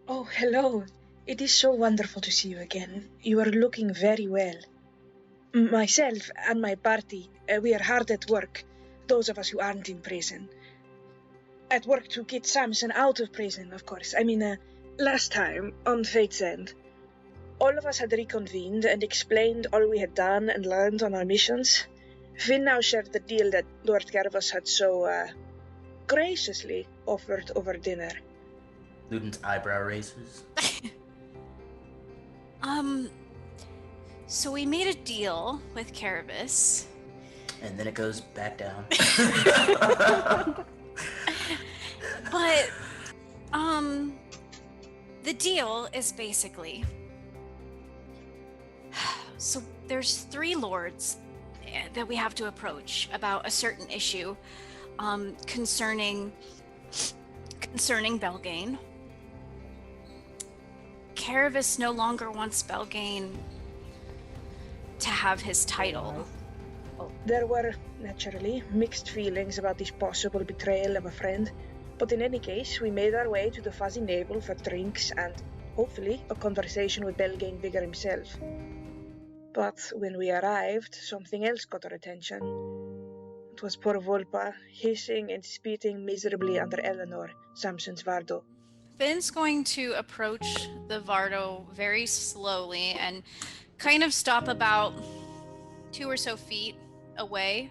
Oh, hello. It is so wonderful to see you again. You are looking very well. Myself and my party, we are hard at work, those of us who aren't in prison. At work to get Samson out of prison, of course. Last time, on Fate's End, all of us had reconvened and explained all we had done and learned on our missions. Finn now shared the deal that Lord Gervas had so, graciously offered over dinner. Luden's eyebrow raises. So we made a deal with Caravis. And then it goes back down. But, the deal is basically... So there's 3 lords that we have to approach about a certain issue, concerning Belgain. Caravis no longer wants Belgain to have his title. There were, naturally, mixed feelings about this possible betrayal of a friend, but in any case, we made our way to the Fuzzy Navel for drinks and, hopefully, a conversation with Belgain Bigger himself. But when we arrived, something else got our attention. It was poor Volpa, hissing and spitting miserably under Eleanor, Samson's Vardo. Finn's going to approach the Vardo very slowly and kind of stop about 2 or so feet away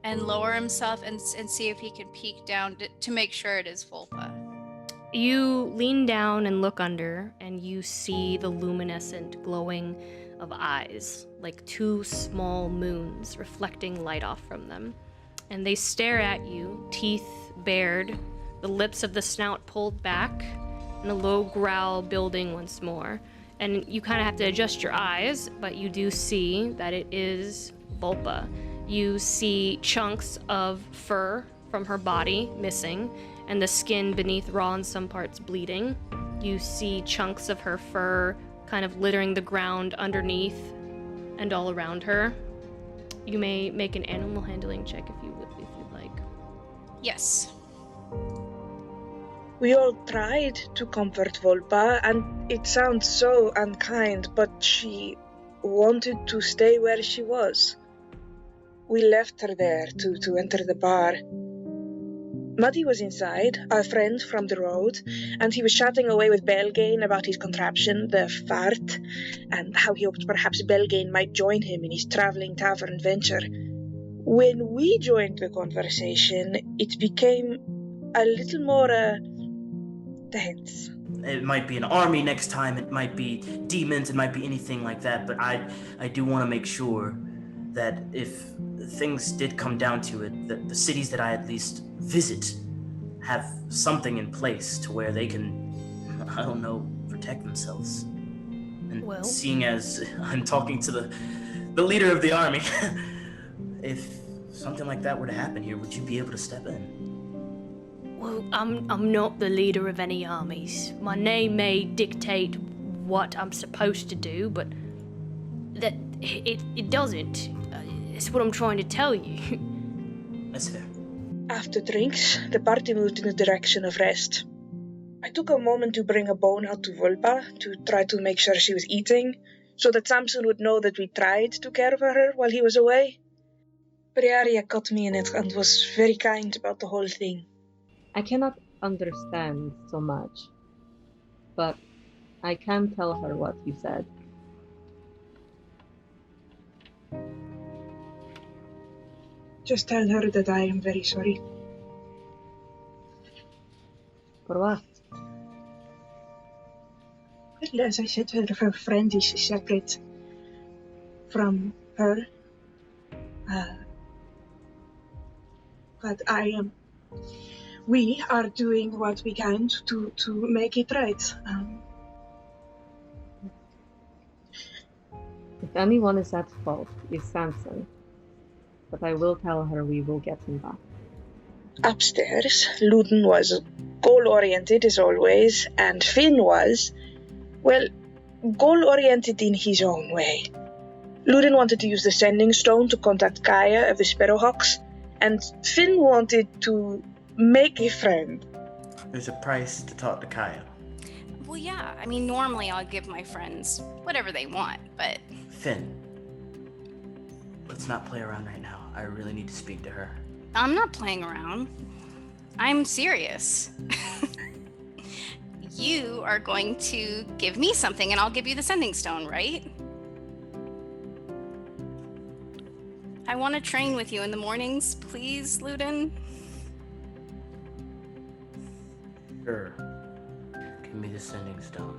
and lower himself and see if he can peek down to make sure it is Volpa. You lean down and look under, and you see the luminescent glowing of eyes, like 2 small moons reflecting light off from them. And they stare at you, teeth bared, the lips of the snout pulled back, and a low growl building once more. And you kind of have to adjust your eyes, but you do see that it is Volpa. You see chunks of fur from her body missing, and the skin beneath raw in some parts bleeding. You see chunks of her fur kind of littering the ground underneath and all around her. You may make an animal handling check if you'd like. Yes. We all tried to comfort Volpa, and it sounds so unkind, but she wanted to stay where she was. We left her there to enter the bar. Muddy was inside, our friend from the road, and he was chatting away with Belgain about his contraption, the fart, and how he hoped perhaps Belgain might join him in his traveling tavern venture. When we joined the conversation, it became a little more, tense. It might be an army next time, it might be demons, it might be anything like that, but I do want to make sure that if things did come down to it, that the cities that I at least visit have something in place to where they can, I don't know, protect themselves. And seeing as I'm talking to the leader of the army, if something like that were to happen here, would you be able to step in? Well, I'm not the leader of any armies. My name may dictate what I'm supposed to do, but that it doesn't. It's what I'm trying to tell you. That's fair. After drinks, the party moved in the direction of rest. I took a moment to bring a bone out to Volpa, to try to make sure she was eating, so that Samson would know that we tried to care for her while he was away. Briaria caught me in it and was very kind about the whole thing. I cannot understand so much, but I can tell her what you said. Just tell her that I am very sorry. For what? Well, as I said, her friend is separate from her. But we are doing what we can to make it right. If anyone is at fault, it's Samson. But I will tell her we will get him back. Upstairs, Luden was goal-oriented as always, and Finn was, well, goal-oriented in his own way. Luden wanted to use the sending stone to contact Kaya of the Sparrowhawks, and Finn wanted to make a friend. There's a price to talk to Kaya. Well, yeah. I mean, normally I'll give my friends whatever they want, but... Finn, let's not play around right now. I really need to speak to her. I'm not playing around. I'm serious. You are going to give me something and I'll give you the sending stone, right? I want to train with you in the mornings, please, Ludin. Sure. Give me the sending stone.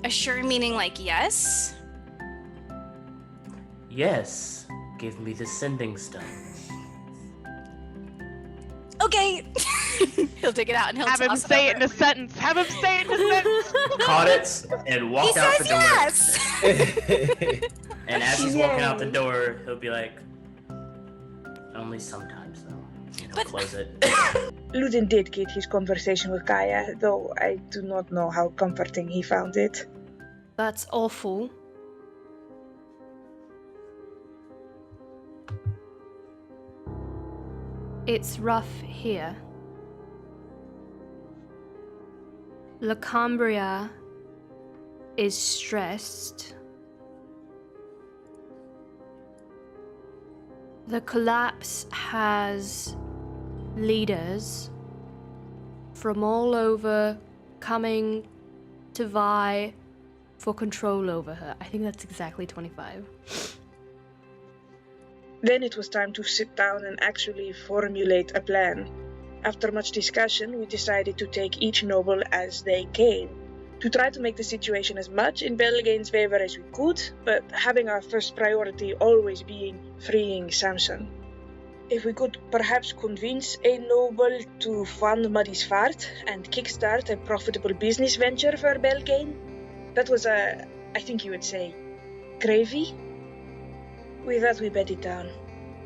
A sure meaning like yes? Yes. Give me the sending stone. Okay. He'll dig it out and he'll Have him toss say it over. in a sentence. Have him say it in a sentence. Caught it and He walked out the says door. yes! And as he's walking out the Yay. door, he'll be like, only sometimes though. And he'll But- close it. Ludin did get his conversation with Gaia, though I do not know how comforting he found it. That's awful. It's rough here. La Cambria is stressed. The collapse has leaders from all over coming to vie for control over her. I think that's exactly 25. Then it was time to sit down and actually formulate a plan. After much discussion, we decided to take each noble as they came, to try to make the situation as much in Belgain's favor as we could, but having our first priority always being freeing Samson. If we could perhaps convince a noble to fund Martis' fart and kickstart a profitable business venture for Belgain, that was I think you would say, gravy? We thought we bet it down.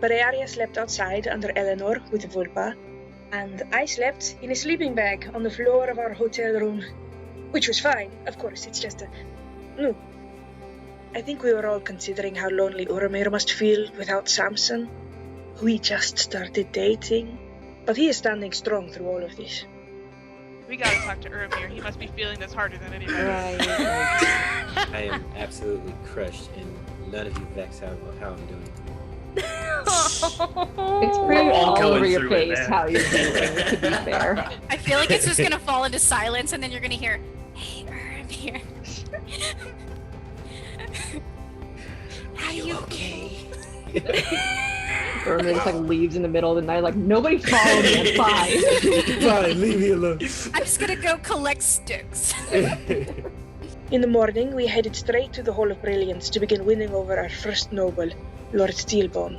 But Aria slept outside under Eleanor with Vulpa, and I slept in a sleeping bag on the floor of our hotel room. Which was fine, of course, it's just no. I think we were all considering how lonely Urmir must feel without Samson, who we just started dating. But he is standing strong through all of this. We gotta talk to Urmir. He must be feeling this harder than anybody. Right. I am absolutely crushed, and none of you vex out about how I'm doing. It's pretty We're all all going over your through it, face man. how you're doing, to be fair. I feel like it's just gonna fall into silence and then you're gonna hear, hey, I'm here. How do you... Okay. Urmir just like leaves in the middle of the night, like, nobody follow me, I'm fine. Fine, leave me alone. I'm just gonna go collect sticks. In the morning, we headed straight to the Hall of Brilliance to begin winning over our first noble, Lord Steelbone.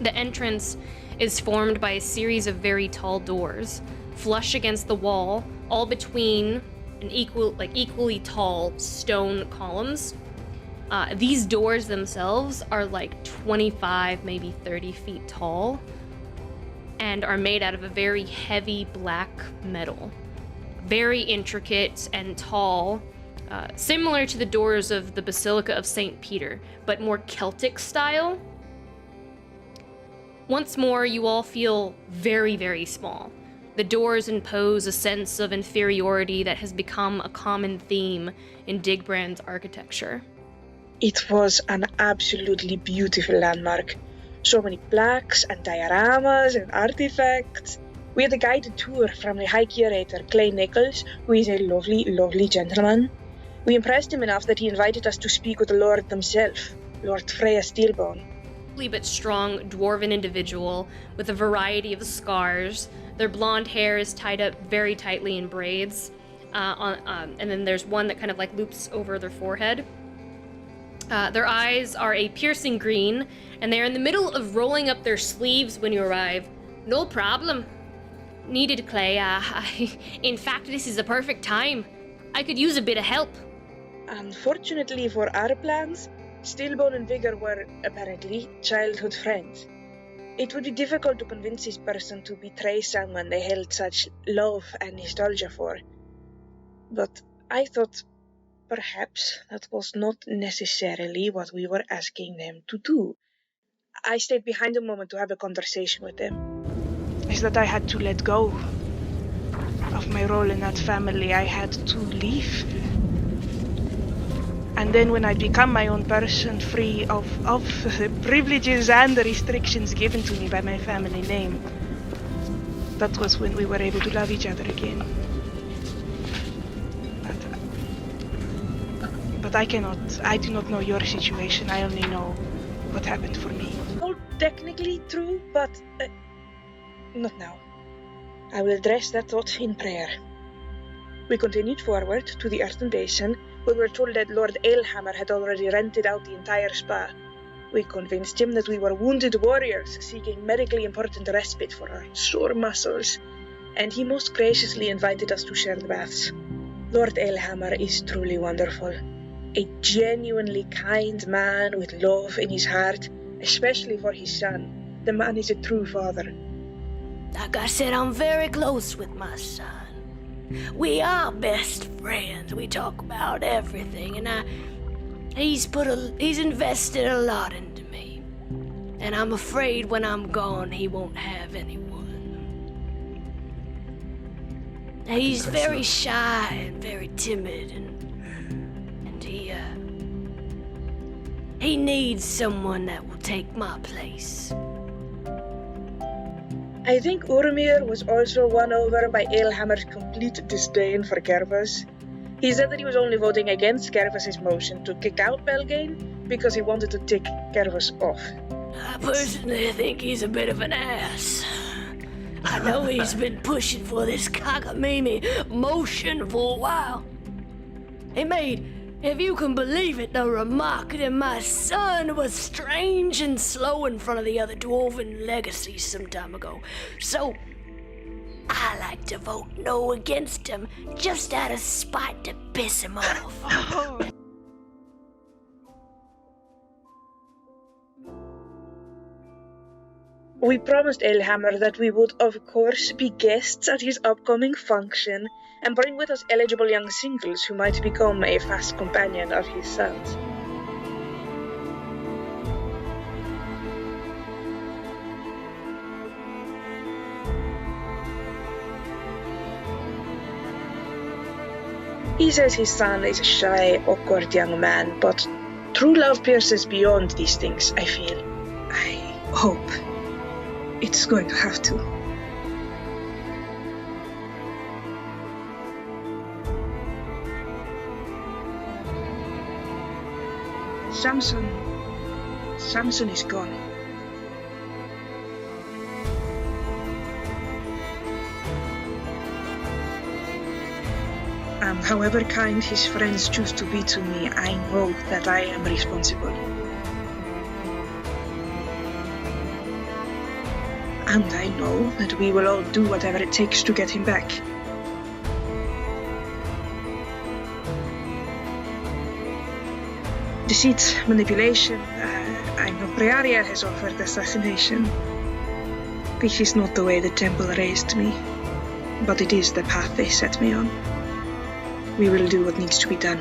The entrance is formed by a series of very tall doors, flush against the wall, all between an equally tall stone columns. These doors themselves are like 25, maybe 30 feet tall, and are made out of a very heavy black metal. Very intricate and tall, similar to the doors of the Basilica of St. Peter, but more Celtic style. Once more, you all feel very, very small. The doors impose a sense of inferiority that has become a common theme in Digbrand's architecture. It was an absolutely beautiful landmark. So many plaques and dioramas and artifacts. We had a guided tour from the High Curator, Clay Nichols, who is a lovely, lovely gentleman. We impressed him enough that he invited us to speak with the Lord himself, Lord Freya Steelbone. But strong dwarven individual with a variety of scars. Their blonde hair is tied up very tightly in braids, and then there's one that kind of like loops over their forehead. Their eyes are a piercing green, and they are in the middle of rolling up their sleeves when you arrive. No problem. Needed, Clay. In fact, this is the perfect time. I could use a bit of help. Unfortunately for our plans, Steelbone and Vigor were, apparently, childhood friends. It would be difficult to convince this person to betray someone they held such love and nostalgia for. But I thought perhaps that was not necessarily what we were asking them to do. I stayed behind a moment to have a conversation with them. Is that I had to let go. of my role in that family, I had to leave. And then when I become my own person, free of the privileges and the restrictions given to me by my family name, that was when we were able to love each other again. But I do not know your situation. I only know what happened for me. All technically true, but not now. I will address that thought in prayer. We continued forward to the Earthen Basin, where we were told that Lord Alehammer had already rented out the entire spa. We convinced him that we were wounded warriors seeking medically important respite for our sore muscles, and he most graciously invited us to share the baths. Lord Alehammer is truly wonderful. A genuinely kind man with love in his heart, especially for his son. The man is a true father. Like I said, I'm very close with my son. We are best friends. We talk about everything, and he's invested a lot into me. And I'm afraid when I'm gone, he won't have anyone. He's very shy and very timid, and he needs someone that will take my place. I think Urmir was also won over by Alehammer's complete disdain for Gervas. He said that he was only voting against Gervas's motion to kick out Belgain because he wanted to tick Gervas off. I personally think he's a bit of an ass. I know he's been pushing for this cockamamie motion for a while. He made, if you can believe it, the remark that my son was strange and slow in front of the other dwarven legacies some time ago. So, I like to vote no against him, just out of spite to piss him off. We promised Alehammer that we would, of course, be guests at his upcoming function and bring with us eligible young singles who might become a fast companion of his son's. He says his son is a shy, awkward young man, but true love pierces beyond these things, I feel. I hope it's going to have to. Samson is gone. However kind his friends choose to be to me, I know that I am responsible. And I know that we will all do whatever it takes to get him back. Deceit, manipulation, I know Prearia has offered assassination. This is not the way the temple raised me, but it is the path they set me on. We will do what needs to be done.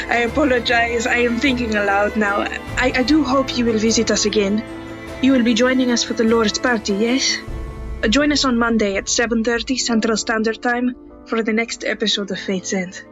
I apologize, I am thinking aloud now. I do hope you will visit us again. You will be joining us for the Lord's party, yes? Join us on Monday at 7:30 Central Standard Time for the next episode of Fate's End.